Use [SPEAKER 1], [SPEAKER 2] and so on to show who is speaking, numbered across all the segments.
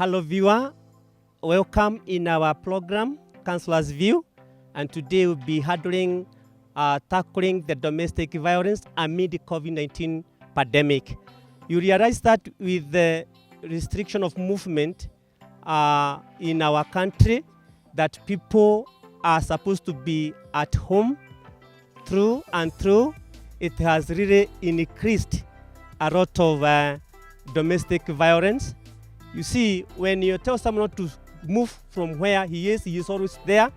[SPEAKER 1] Hello viewer, welcome in our program, Counsellors View, and today we'll be tackling the domestic violence amid the COVID-19 pandemic. You realize that with the restriction of movement in our country, that people are supposed to be at home through and through. It has really increased a lot of domestic violence. You see, when you tell someone not to move from where he is always there.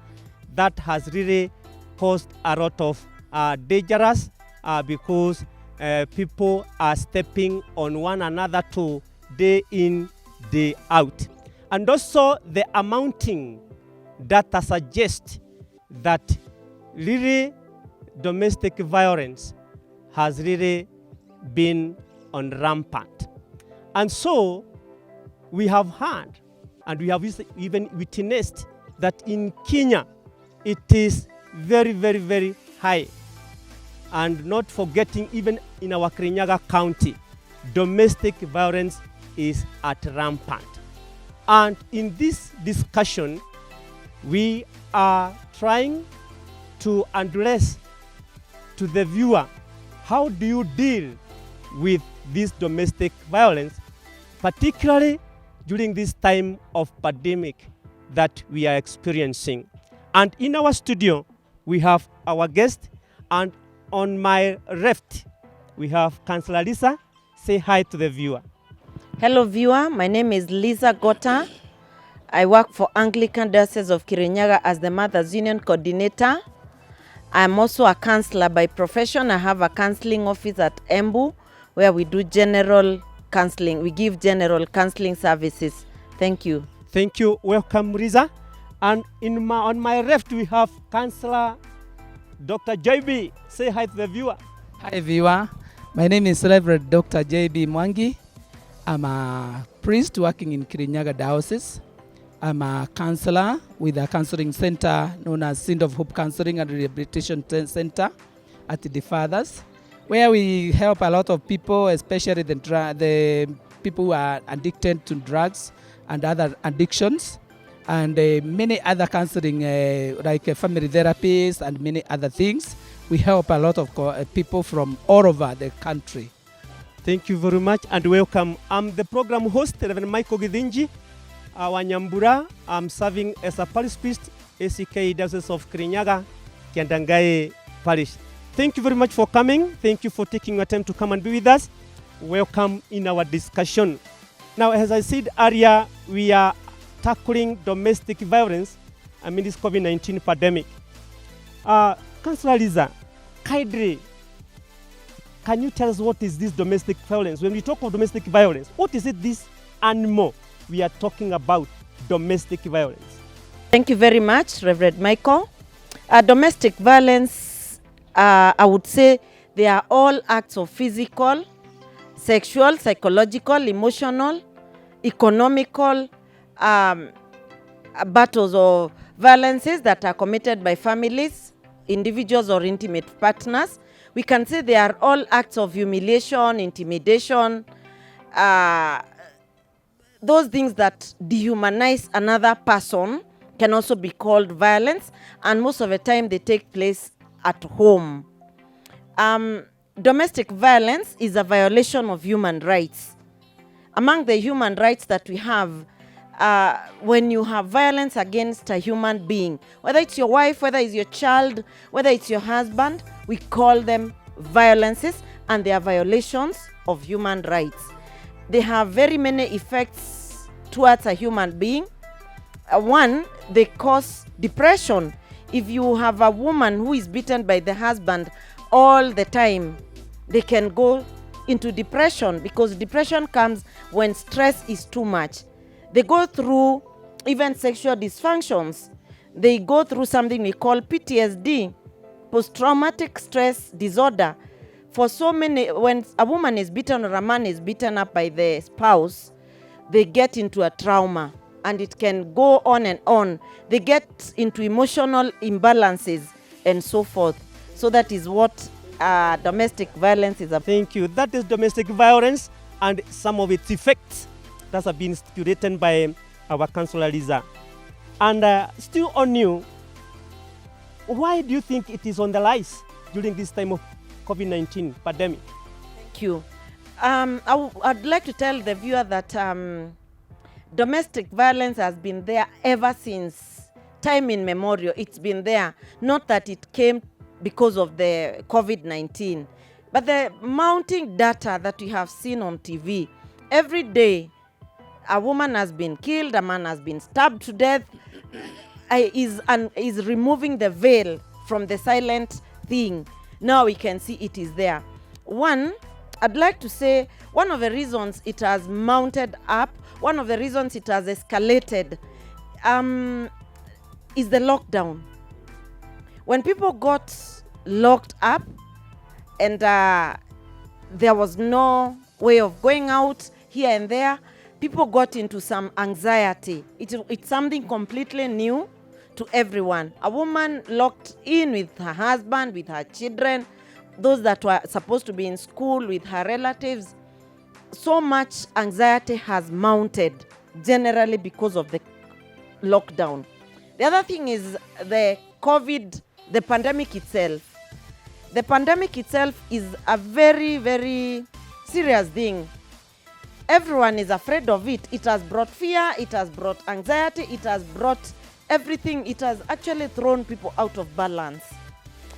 [SPEAKER 1] That has really caused a lot of dangerous because people are stepping on one another to day in, day out. And also the amounting data suggests that really domestic violence has really been on rampant. And so we have heard and we have even witnessed that in Kenya it is very, very, very high. And not forgetting, even in our Kirinyaga County, domestic violence is at rampant. And in this discussion, we are trying to address to the viewer, how do you deal with this domestic violence, particularly during this time of pandemic that we are experiencing. And in our studio, we have our guest, and on my left, we have Counsellor Lisa. Say hi to the viewer.
[SPEAKER 2] Hello viewer, my name is Lisa Gota. I work for Anglican Diocese of Kirinyaga as the Mothers Union Coordinator. I'm also a counselor by profession. I have a counseling office at Embu where we do general counseling. We give general counseling services. Thank you.
[SPEAKER 1] Thank you. Welcome, Riza. And on my left, we have Counsellor Dr. JB. Say hi to the viewer.
[SPEAKER 3] Hi, viewer. My name is Reverend Dr. JB Mwangi. I'm a priest working in Kirinyaga Diocese. I'm a counselor with a counseling center known as Sind of Hope Counseling and Rehabilitation Center at the Fathers, where we help a lot of people, especially the people who are addicted to drugs and other addictions, and many other counseling like family therapies and many other things. We help a lot of people from all over the country.
[SPEAKER 1] Thank you very much and welcome. I'm the program host, Reverend Michael Githinji, Wanyambura. I'm serving as a parish priest, ACK Diocese of Kirinyaga, Kiandangai Parish. Thank you very much for coming. Thank you for taking your time to come and be with us. Welcome in our discussion. Now, as I said earlier, we are tackling domestic violence amid this COVID-19 pandemic. Counsellor Lisa, kindly, can you tell us what is this domestic violence? When we talk of domestic violence, what is it, this animal we are talking about, domestic violence?
[SPEAKER 2] Thank you very much, Reverend Michael. Domestic violence, I would say they are all acts of physical, sexual, psychological, emotional, economical battles or violences that are committed by families, individuals or intimate partners. We can say they are all acts of humiliation, intimidation, those things that dehumanize another person can also be called violence, and most of the time they take place at home. Domestic violence is a violation of human rights. Among the human rights that we have, when you have violence against a human being, whether it's your wife, whether it's your child, whether it's your husband, we call them violences, and they are violations of human rights. They have very many effects towards a human being. One, they cause depression. If you have a woman who is beaten by the husband all the time, they can go into depression, because depression comes when stress is too much. They go through even sexual dysfunctions. They go through something we call PTSD, post-traumatic stress disorder. For so many, when a woman is beaten or a man is beaten up by the spouse, they get into a trauma, and it can go on and on. They get into emotional imbalances and so forth. So that is what domestic violence is about.
[SPEAKER 1] Thank you. That is domestic violence and some of its effects that has been curated by our Counsellor Lisa. And still on you, why do you think it is on the rise during this time of COVID-19 pandemic?
[SPEAKER 2] Thank you. I'd like to tell the viewer that domestic violence has been there ever since time immemorial. It's been there. Not that it came because of the COVID-19, but the mounting data that we have seen on TV, every day a woman has been killed, a man has been stabbed to death, is removing the veil from the silent thing. Now we can see it is there. One, I'd like to say one of the reasons it has mounted up, one of the reasons it has escalated is the lockdown. When people got locked up and there was no way of going out here and there, people got into some anxiety. It's something completely new to everyone. A woman locked in with her husband, with her children, those that were supposed to be in school, with her relatives. So much anxiety has mounted generally because of the lockdown. The other thing is the pandemic itself. The pandemic itself is a very, very serious thing. Everyone is afraid of it. It has brought fear, it has brought anxiety, it has brought everything. It has actually thrown people out of balance.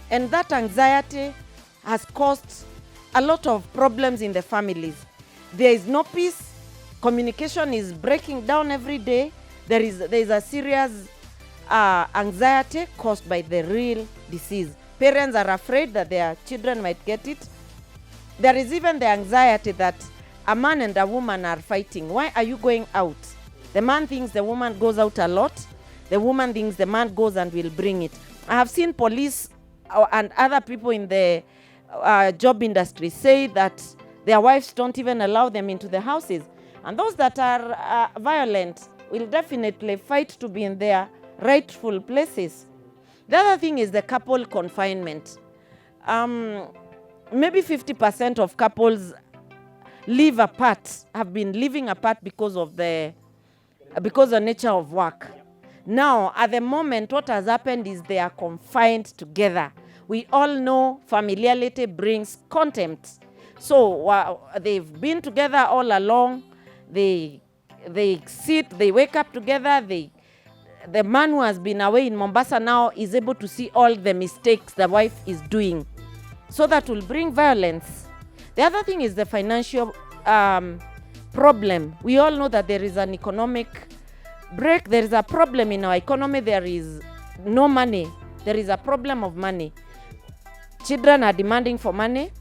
[SPEAKER 2] And that anxiety has caused a lot of problems in the families. There is no peace. Communication is breaking down every day. There is a serious anxiety caused by the real disease. Parents are afraid that their children might get it. There is even the anxiety that a man and a woman are fighting. Why are you going out? The man thinks the woman goes out a lot. The woman thinks the man goes and will bring it. I have seen police and other people in the job industry say that their wives don't even allow them into the houses. And those that are violent will definitely fight to be in their rightful places. The other thing is the couple confinement. Maybe 50% of couples live apart, have been living apart because of the nature of work. Now, at the moment, what has happened is they are confined together. We all know familiarity brings contempt. So they've been together all along. They sit, they wake up together. The man who has been away in Mombasa now is able to see all the mistakes the wife is doing. So that will bring violence. The other thing is the financial problem. We all know that there is an economic break. There is a problem in our economy. There is no money. There is a problem of money. Children are demanding for money.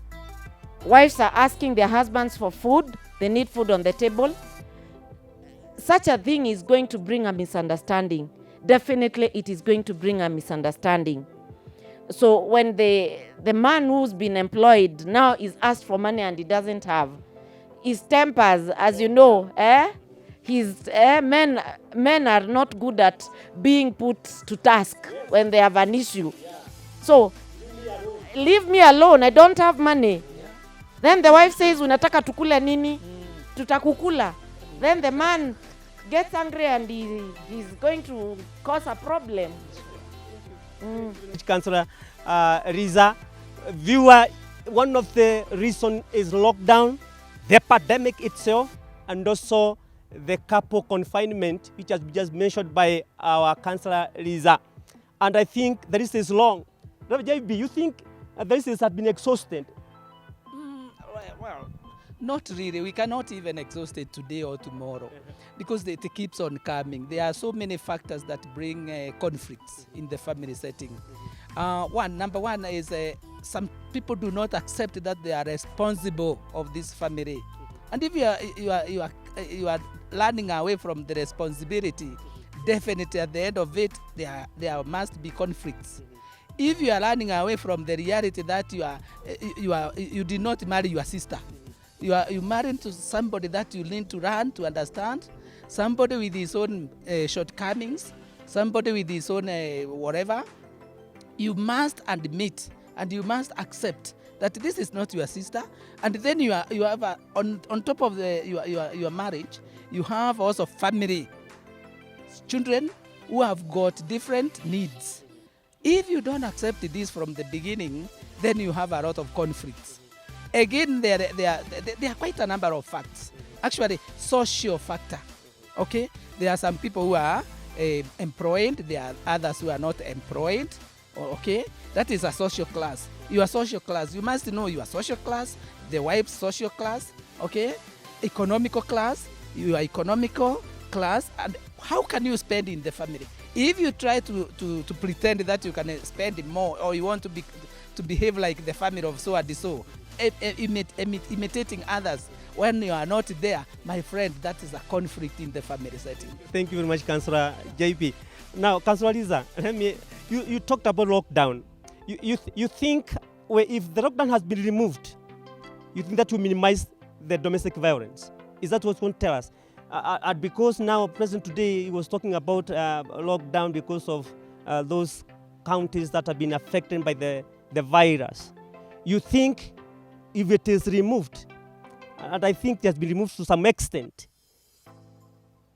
[SPEAKER 2] Wives are asking their husbands for food. They need food on the table. Such a thing is going to bring a misunderstanding. Definitely it is going to bring a misunderstanding. So when the man who's been employed now is asked for money and he doesn't have, his tempers, as you know, men are not good at being put to task when they have an issue. So, leave me alone, I don't have money. Then the wife says, unataka tukule nini? Tutakukula. Then the man gets angry and he's going to cause a problem.
[SPEAKER 1] Councillor Riza, viewer, one of the reasons is lockdown, the pandemic itself, and also the couple confinement, which has been just mentioned by our Councillor Riza. And I think the list is long. JB, you think the list has been exhausted?
[SPEAKER 3] Well, not really. We cannot even exhaust it today or tomorrow because it keeps on coming. There are so many factors that bring conflicts in the family setting. Number one is some people do not accept that they are responsible of this family. And if you are running away from the responsibility, definitely at the end of it, there must be conflicts. If you are running away from the reality that you did not marry your sister, you married to somebody that you need to learn to understand, somebody with his own shortcomings, somebody with his own whatever, you must admit and you must accept that this is not your sister, and then you have on top of your marriage, you have also family, children who have got different needs. If you don't accept this from the beginning, then you have a lot of conflicts. Again, there are quite a number of facts. Actually, social factor. Okay, there are some people who are employed. There are others who are not employed. Okay, that is a social class. Your social class, you must know your social class, the wife's social class. Okay, economical class, your economical class, and how can you spend in the family? If you try to pretend that you can spend more, or you want to behave like the family of so and so, imitating others when you are not there, my friend, that is a conflict in the family setting.
[SPEAKER 1] Thank you very much, Councillor JP. Now, Councillor Liza, you talked about lockdown. You think if the lockdown has been removed, you think that will minimize the domestic violence? Is that what you want to tell us? Because now, President today, he was talking about lockdown because of those counties that have been affected by the virus. You think if it is removed, and I think it has been removed to some extent,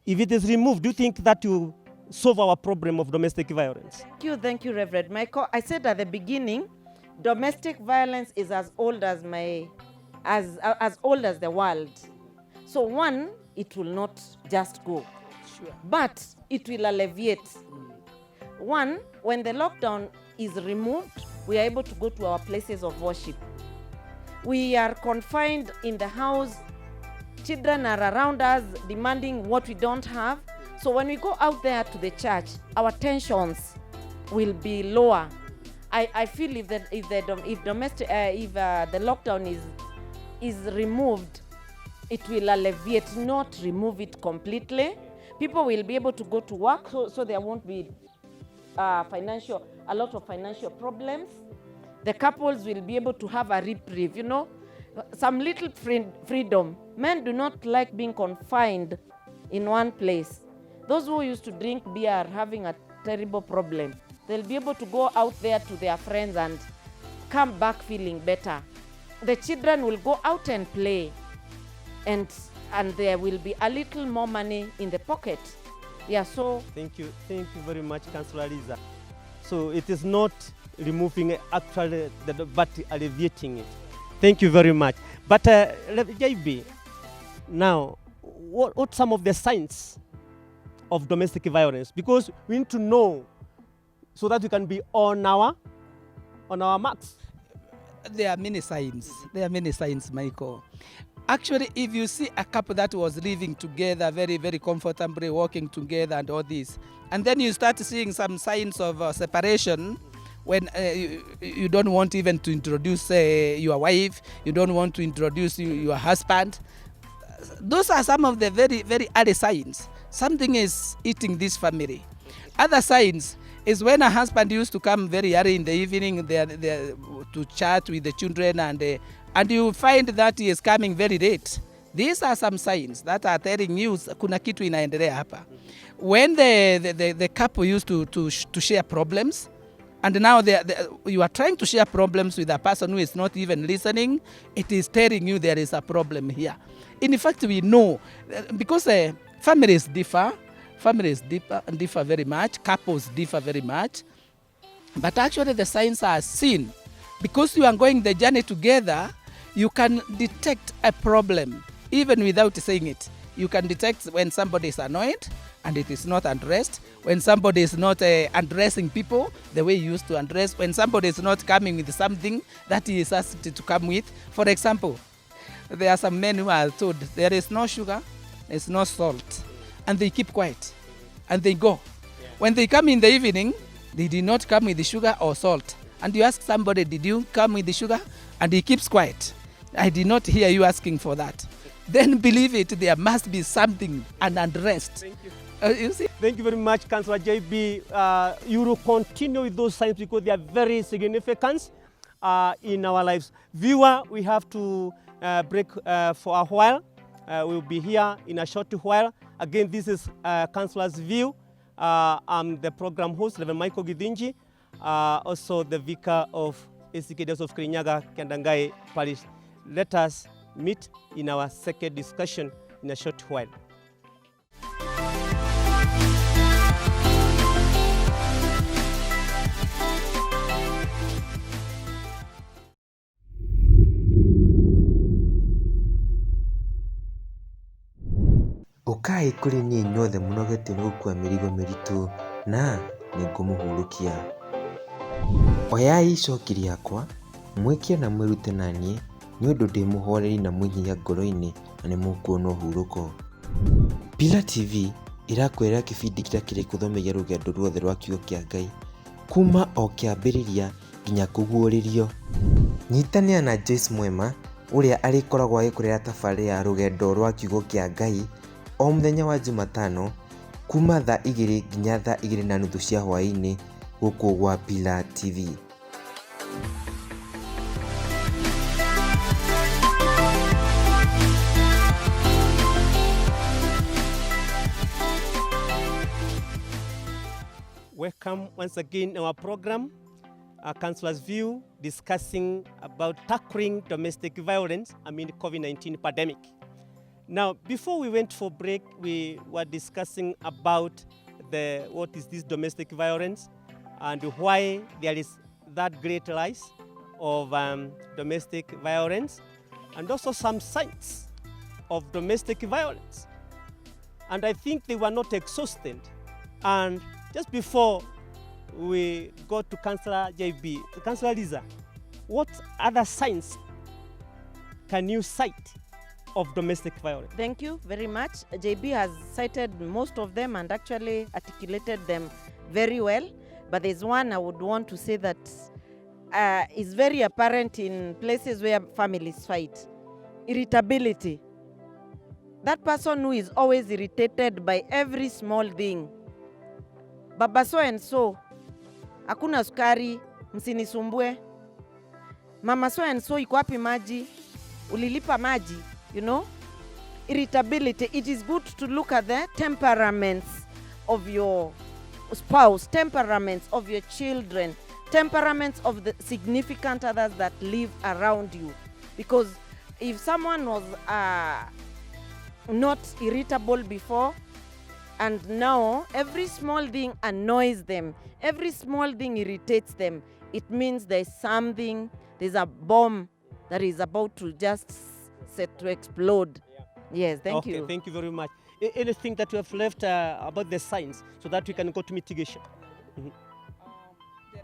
[SPEAKER 1] if it is removed, do you think that will solve our problem of domestic violence?
[SPEAKER 2] Thank you, Reverend Michael. I said at the beginning, domestic violence is as old as the world. So one, it will not just go,
[SPEAKER 3] Sure.
[SPEAKER 2] but it will alleviate. One, when the lockdown is removed, we are able to go to our places of worship. We are confined in the house. Children are around us demanding what we don't have. So when we go out there to the church, our tensions will be lower. I feel if the lockdown is removed, it will alleviate, not remove it completely. People will be able to go to work, so there won't be a lot of financial problems. The couples will be able to have a reprieve, some little freedom. Men do not like being confined in one place. Those who used to drink beer are having a terrible problem. They'll be able to go out there to their friends and come back feeling better. The children will go out and play, and there will be a little more money in the pocket. Yeah, so...
[SPEAKER 1] Thank you very much, Councillor Liza. So it is not removing actually, but alleviating it. Thank you very much. But JB, now, what some of the signs of domestic violence? Because we need to know so that we can be on our marks.
[SPEAKER 3] There are many signs. Michael. Actually, if you see a couple that was living together very, very comfortably, walking together and all this, and then you start seeing some signs of separation, when you don't want even to introduce your wife, you don't want to introduce your husband. Those are some of the very, very early signs. Something is eating this family. Other signs is when a husband used to come very early in the evening to chat with the children, and you find that he is coming very late. These are some signs that are telling you kuna kitu inaendelea hapa. When the couple used to share problems, and now you are trying to share problems with a person who is not even listening, it is telling you there is a problem here. In fact, we know, because families differ very much, couples differ very much, but actually the signs are seen. Because you are going the journey together, you can detect a problem, even without saying it. You can detect when somebody is annoyed and it is not addressed, when somebody is not addressing people the way he used to address, when somebody is not coming with something that he is asked to come with. For example, there are some men who are told there is no sugar, there is no salt, and they keep quiet, and they go. Yeah. When they come in the evening, they did not come with the sugar or salt. And you ask somebody, did you come with the sugar? And he keeps quiet. I did not hear you asking for that. Then believe it, there must be something, an unrest.
[SPEAKER 1] Thank you.
[SPEAKER 3] You see?
[SPEAKER 1] Thank you very much, Councillor JB. You will continue with those signs because they are very significant in our lives. Viewer, we have to break for a while. We'll be here in a short while. Again, this is Counsellors View. I'm the program host, Reverend Michael Gidinji, also the vicar of ACK Diocese of Kirinyaga, Kandangai Parish. Let us meet in our second discussion in a short while.
[SPEAKER 4] Okai kuri niĩ inyuothe mũnogetio nĩ gũkua mĩrigo mĩritũ na nĩngũmũhurũkia. Oyai icooki rĩakwa, mwĩkie na mwĩrute na niĩ nĩ ũndũ ndĩ mũhoreri na mũhinya ngoro-inĩ na nĩ mũkuona ũhurũko. Pillar TV ĩrakwĩra kĩbindi kĩrĩa kĩrĩ kũthomeria rũgendo ruothe rwa kiugo kĩa Ngai kuma o kĩambĩrĩria nginya kũguũrĩrio. Nyitanĩra na Joyce Mwema ũrĩa arĩkoragwo agĩkũrehera tabarĩra ya rũgendo rwa kiugo kĩa Ngai o mũthenya wa Jumatano kuma thaa 2 nginya thaa 2:30 cia hwaĩ-inĩ gũkũ gwa Pillar TV.
[SPEAKER 1] Welcome once again in our program, Counsellors View, discussing about tackling domestic violence amid the COVID-19 pandemic. Now, before we went for break, we were discussing about what is this domestic violence and why there is that great rise of domestic violence, and also some signs of domestic violence. And I think they were not exhausted. And just before we go to Counsellor JB, Counsellor Lisa, what other signs can you cite of domestic violence?
[SPEAKER 2] Thank you very much. JB has cited most of them and actually articulated them very well. But there's one I would want to say that is very apparent in places where families fight. Irritability. That person who is always irritated by every small thing. Baba so and so, hakuna sukari, msinisumbue. Mama so and so, iko wapi maji? Ulilipa maji, you know? Irritability. It is good to look at the temperaments of your spouse, temperaments of your children, temperaments of the significant others that live around you. Because if someone was not irritable before, and now every small thing annoys them, every small thing irritates them, it means there's a bomb that is about to just set to explode. Yes, thank you.
[SPEAKER 1] Okay, thank you very much. Anything that you have left about the signs so that we can go to mitigation?
[SPEAKER 3] There is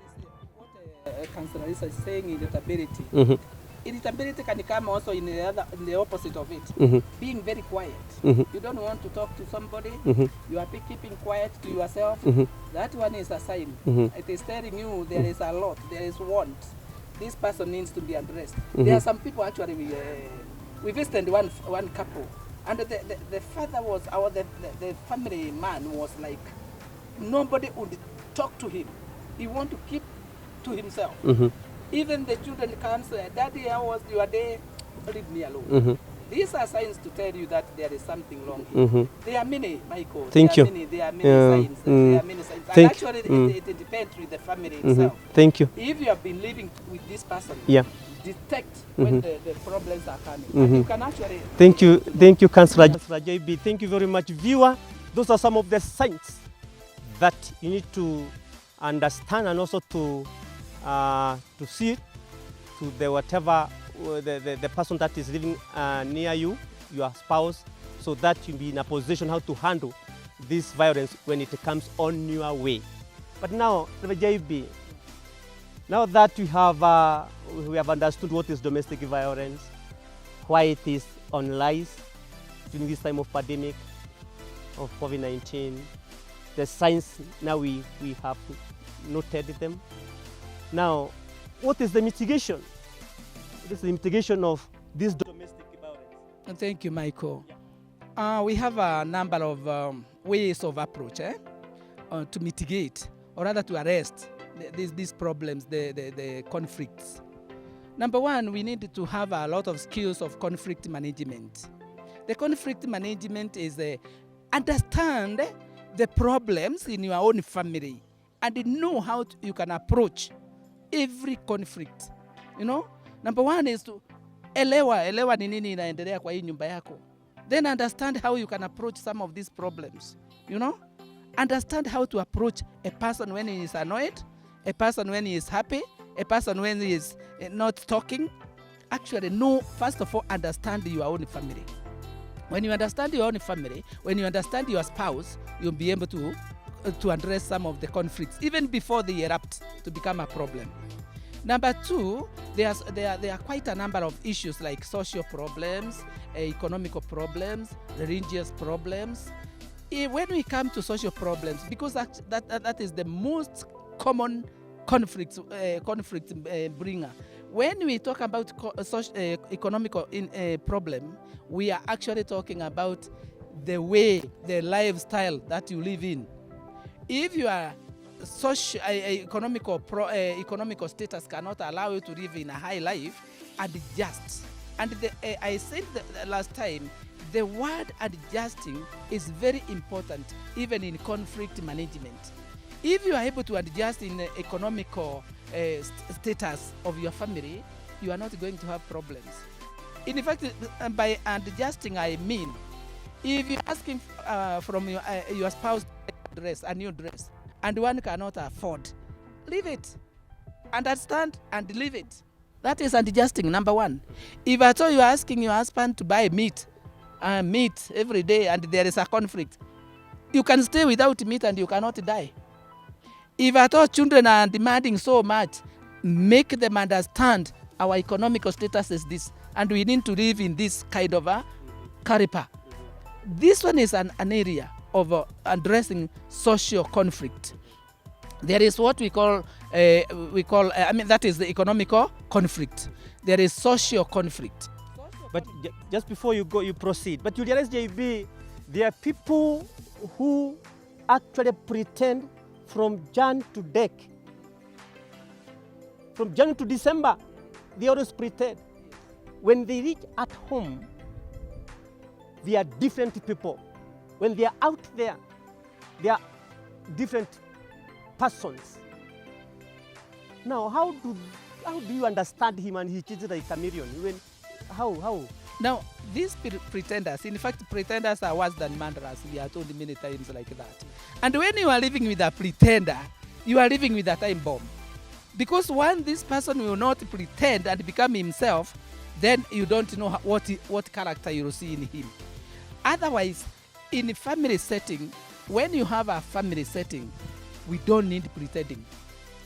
[SPEAKER 3] what a counselor is saying, irritability. Irritability can come also in the opposite of it. Being very quiet. You don't want to talk to somebody. You are keeping quiet to yourself. That one is a sign. It is telling you there is a lot, there is want. This person needs to be addressed. There are some people actually, we visited one couple, and the father was, the family man was like, nobody would talk to him. He want to keep to himself. Even the children come say, Daddy, how was your day? Leave me alone. These are signs to tell you that there is something wrong here. There are many, Michael.
[SPEAKER 1] Thank you.
[SPEAKER 3] There are many signs. There are many signs. And actually, it depends with the family itself.
[SPEAKER 1] Thank you.
[SPEAKER 3] If you have been living with this person, detect when the problems are coming. And you can actually...
[SPEAKER 1] Thank you, Counsellor JB. Thank you very much. Viewer, those are some of the signs that you need to understand and also to see it to the whatever the person that is living near you, your spouse, so that you'll be in a position how to handle this violence when it comes on your way. But now, JB, now that we have understood what is domestic violence, why it is on rise during this time of pandemic of COVID-19, the signs now we have noted them. Now, what is the mitigation? What is the mitigation of this domestic violence?
[SPEAKER 3] Thank you, Michael. We have a number of ways of approach to mitigate, or rather to arrest these problems, the conflicts. Number one, we need to have a lot of skills of conflict management. The conflict management is understand the problems in your own family and know how you can approach every conflict. You know, number one is to elewa ni nini inaendelea kwa hii nyumba yako. Then understand how you can approach some of these problems. You know, understand how to approach a person when he is annoyed, a person when he is happy, a person when he is not talking. Actually, no, first of all, understand your own family. When you understand your own family, when you understand your spouse, you'll be able to address some of the conflicts even before they erupt to become a problem. Number two, there are quite a number of issues like social problems, economical problems, religious problems. When we come to social problems, because that is the most common conflict bringer. When we talk about economical problem, we are actually talking about the way, the lifestyle that you live in. If your economical status cannot allow you to live in a high life, adjust. And I said the last time, the word adjusting is very important, even in conflict management. If you are able to adjust in the economical status of your family, you are not going to have problems. In fact, by adjusting, I mean, if you're asking from your spouse a new dress, and one cannot afford, leave it. Understand and leave it. That is adjusting, number one. If at all you are asking your husband to buy meat every day and there is a conflict, you can stay without meat and you cannot die. If at all children are demanding so much, make them understand our economical status is this, and we need to live in this kind of a caliber. This one is an area of addressing social conflict. There is what we call that is the economical conflict. There is social conflict.
[SPEAKER 1] But just before you proceed. But you realize, JB, there are people who actually pretend from Jan to Dec. From January to December, they always pretend. When they reach at home, they are different people. When they are out there, they are different persons. Now, how do you understand him and he cheated like a chameleon? How?
[SPEAKER 3] Now, these pretenders, in fact, pretenders are worse than murderers. We are told many times like that. And when you are living with a pretender, you are living with a time bomb. Because when this person will not pretend and become himself, then you don't know what character you will see in him. Otherwise, in a family setting, when you have a family setting, we don't need pretending.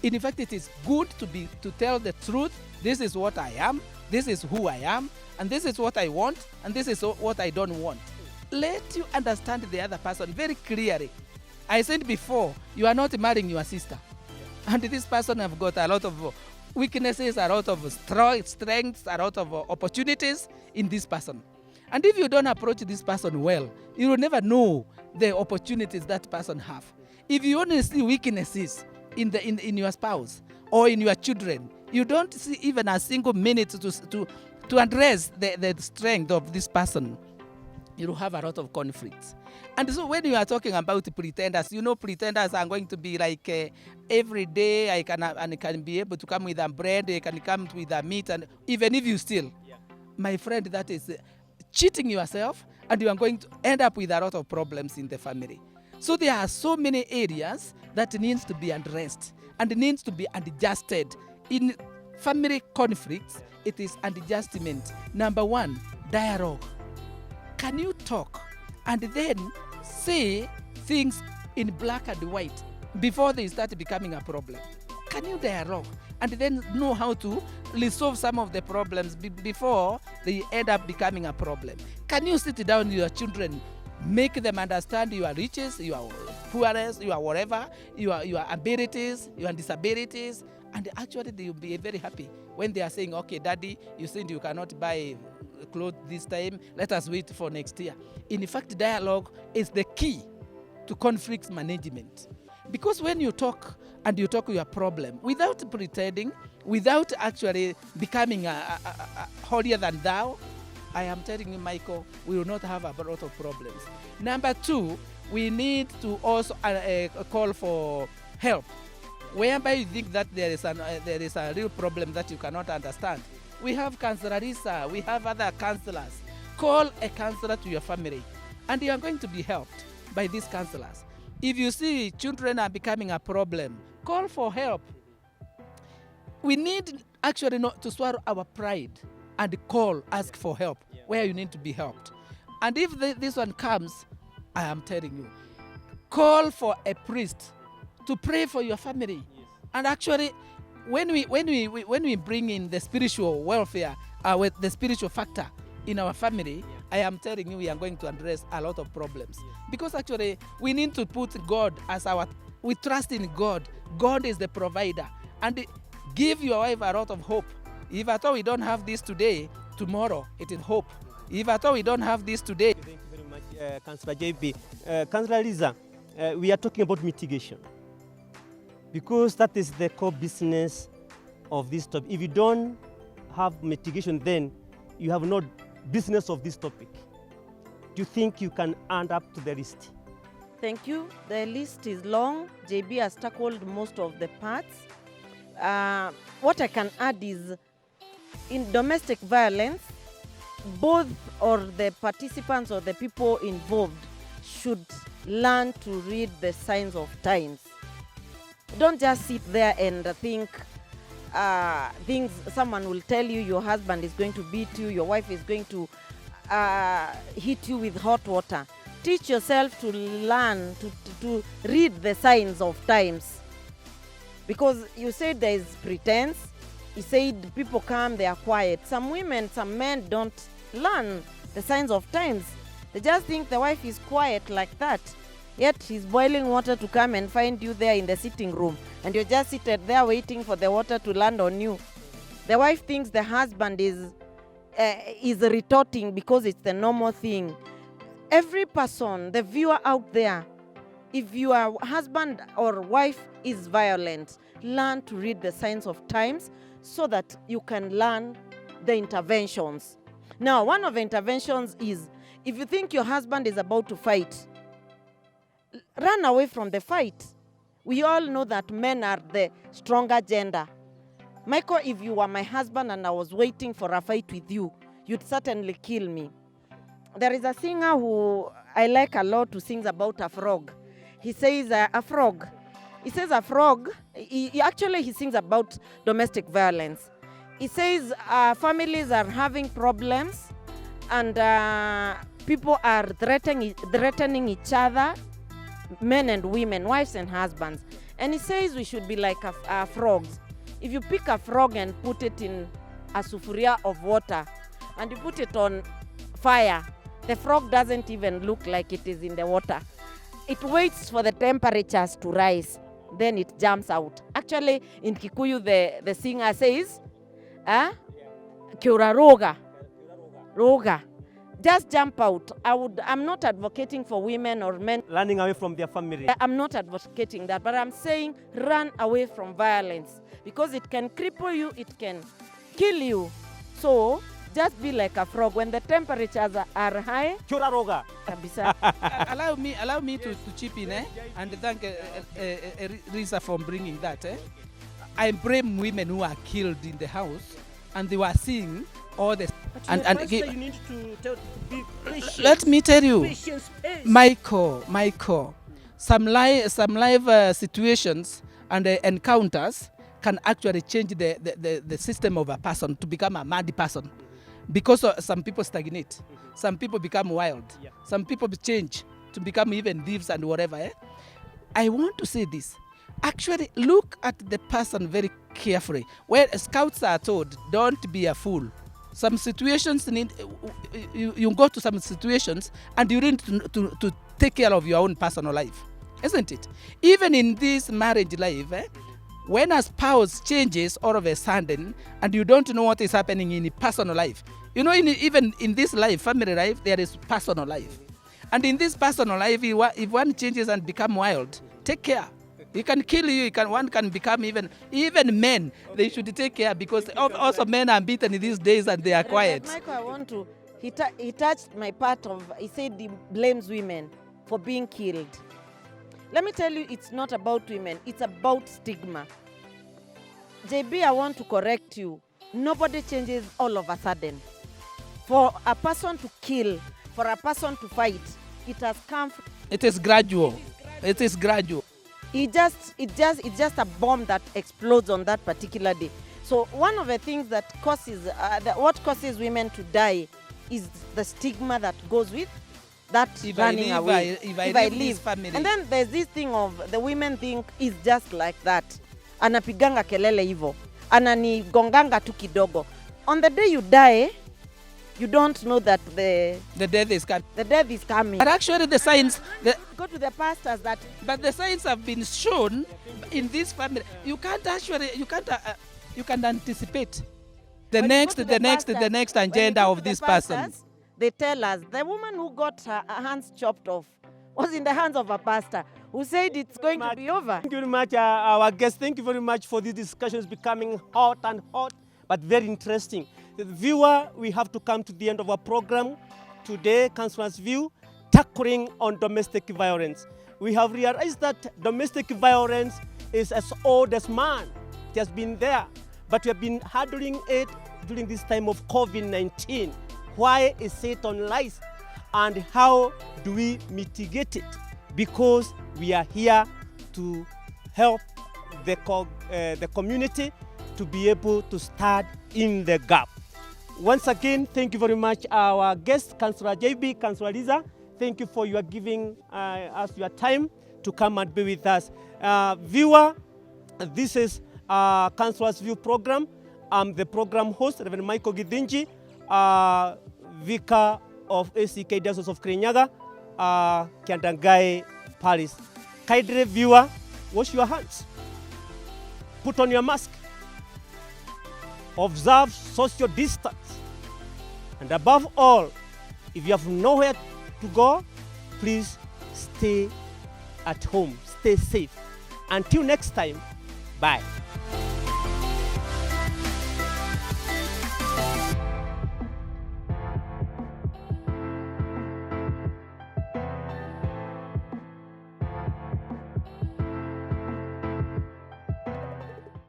[SPEAKER 3] In fact, it is good to tell the truth. This is what I am, this is who I am, and this is what I want, and this is what I don't want. Let you understand the other person very clearly. I said before, you are not marrying your sister. And this person have got a lot of weaknesses, a lot of strengths, a lot of opportunities in this person. And if you don't approach this person well, you will never know the opportunities that person have. If you only see weaknesses in your spouse or in your children, you don't see even a single minute to address the strength of this person, you will have a lot of conflicts. And so when you are talking about pretenders, pretenders are going to be like every day I can be able to come with a bread, I can come with a meat, and even if you steal, my friend, that is cheating yourself, and you are going to end up with a lot of problems in the family. So there are so many areas that needs to be addressed and needs to be adjusted. In family conflicts, it is adjustment. Number one, dialogue. Can you talk and then say things in black and white before they start becoming a problem? Can you dialogue and then know how to resolve some of the problems before they end up becoming a problem? Can you sit down with your children, make them understand your riches, your poorness, your whatever, your abilities, your disabilities, and actually they will be very happy when they are saying, okay, Daddy, you said you cannot buy clothes this time, let us wait for next year. In fact, dialogue is the key to conflict management. Because when you talk and you talk your problem without pretending, without actually becoming holier than thou, I am telling you, Michael, we will not have a lot of problems. Number two, we need to also call for help. Whereby you think that there is a real problem that you cannot understand. We have Counsellor Lisa, we have other counselors. Call a counselor to your family, and you are going to be helped by these counselors. If you see children are becoming a problem, call for help. We need actually not to swallow our pride and ask for help where you need to be helped. And if this one comes, I am telling you, call for a priest to pray for your family.
[SPEAKER 1] Yes.
[SPEAKER 3] And actually, when we bring in the spiritual welfare, with the spiritual factor in our family, I am telling you, we are going to address a lot of problems. Because actually, we need to put God as we trust in God. God is the provider. And give your wife a lot of hope. If at all we don't have this today, tomorrow it is hope. If at all we don't have this today.
[SPEAKER 1] Thank you very much, Councillor JB. Councillor Lisa, we are talking about mitigation, because that is the core business of this topic. If you don't have mitigation, then you have no business of this topic. Do you think you can add up to the list?
[SPEAKER 2] Thank you. The list is long. JB has tackled most of the parts. What I can add is, in domestic violence, both or the participants or the people involved should learn to read the signs of times. Don't just sit there and think someone will tell you your husband is going to beat you, your wife is going to hit you with hot water. Teach yourself to learn to read the signs of times. Because you said there is pretense. You said people come, they are quiet. Some women, some men don't learn the signs of times. They just think the wife is quiet like that. Yet he's boiling water to come and find you there in the sitting room. And you're just seated there waiting for the water to land on you. The wife thinks the husband is retorting because it's the normal thing. Every person, the viewer out there, if your husband or wife is violent, learn to read the signs of times so that you can learn the interventions. Now, one of the interventions is, if you think your husband is about to fight, run away from the fight. We all know that men are the stronger gender. Michael, if you were my husband and I was waiting for a fight with you, you'd certainly kill me. There is a singer who I like a lot who sings about a frog. He says a frog. He says a frog, he sings about domestic violence. He says families are having problems and people are threatening each other, men and women, wives and husbands. And he says we should be like frogs. If you pick a frog and put it in a sufuria of water and you put it on fire, the frog doesn't even look like it is in the water. It waits for the temperatures to rise, then it jumps out. Actually, in Kikuyu, the singer says, Kiura roga. Just jump out. I'm not advocating for women or men
[SPEAKER 1] Running away from their family.
[SPEAKER 2] I'm not advocating that, but I'm saying run away from violence because it can cripple you, it can kill you. So just be like a frog. When the temperatures are high,
[SPEAKER 1] Churaroga.
[SPEAKER 2] kabisa.
[SPEAKER 3] allow me to chip in, and thank Risa for bringing that. I blame women who are killed in the house, and they were seeing all the.
[SPEAKER 1] You need to be patient.
[SPEAKER 3] Let me tell you,
[SPEAKER 1] Patience, pace.
[SPEAKER 3] Michael, some live situations and encounters can actually change the system of a person to become a mad person. Because some people stagnate, some people become wild, some people change to become even thieves and whatever. I want to say this. Actually, look at the person very carefully. Where scouts are told, don't be a fool. Some situations you go to some situations and you need to take care of your own personal life, isn't it? Even in this marriage life, when a spouse changes all of a sudden and you don't know what is happening in personal life, you know, even in this life, family life, there is personal life. And in this personal life, if one changes and become wild, take care. He can kill you. One can become even men. They should take care because also men are beaten in these days and they are quiet.
[SPEAKER 2] Michael, I want to. He touched my part of. He said he blames women for being killed. Let me tell you, it's not about women. It's about stigma. JB, I want to correct you. Nobody changes all of a sudden. For a person to kill, for a person to fight, it has come.
[SPEAKER 3] It is gradual. It is gradual.
[SPEAKER 2] It's just a bomb that explodes on that particular day. So one of the things that causes what causes women to die is the stigma that goes with that
[SPEAKER 3] If I
[SPEAKER 2] running
[SPEAKER 3] leave,
[SPEAKER 2] away.
[SPEAKER 3] if I leave this family.
[SPEAKER 2] And then there's this thing of the women think is just like that. Anapiganga kelele hivo. Ananigonganga tu kidogo. On the day you die, you don't know that the
[SPEAKER 3] death is coming.
[SPEAKER 2] The death is coming.
[SPEAKER 3] But actually the signs,
[SPEAKER 2] Go to the pastors that.
[SPEAKER 3] but the signs have been shown in this family. You can't anticipate the next agenda of this person.
[SPEAKER 2] They tell us the woman who got her hands chopped off was in the hands of a pastor who said it's going to be over.
[SPEAKER 1] Thank you very much, our guests. Thank you very much for these discussions becoming hot, but very interesting. The viewer, we have to come to the end of our program today, Counsellors View, tackling on domestic violence. We have realized that domestic violence is as old as man. It has been there, but we have been handling it during this time of COVID-19. Why is it on rise, and how do we mitigate it? Because we are here to help the community to be able to start in the gap. Once again, thank you very much, our guest, Counsellor JB, Counsellor Lisa. Thank you for your giving us your time to come and be with us. Viewer, this is Counsellors View program. I'm the program host, Reverend Michael Githinji, Vicar of ACK Diocese of Kirinyaga, Kiandangai, Paris. Kindly, viewer, wash your hands. Put on your mask. Observe social distance. And above all, if you have nowhere to go, please stay at home. Stay safe. Until next time, bye.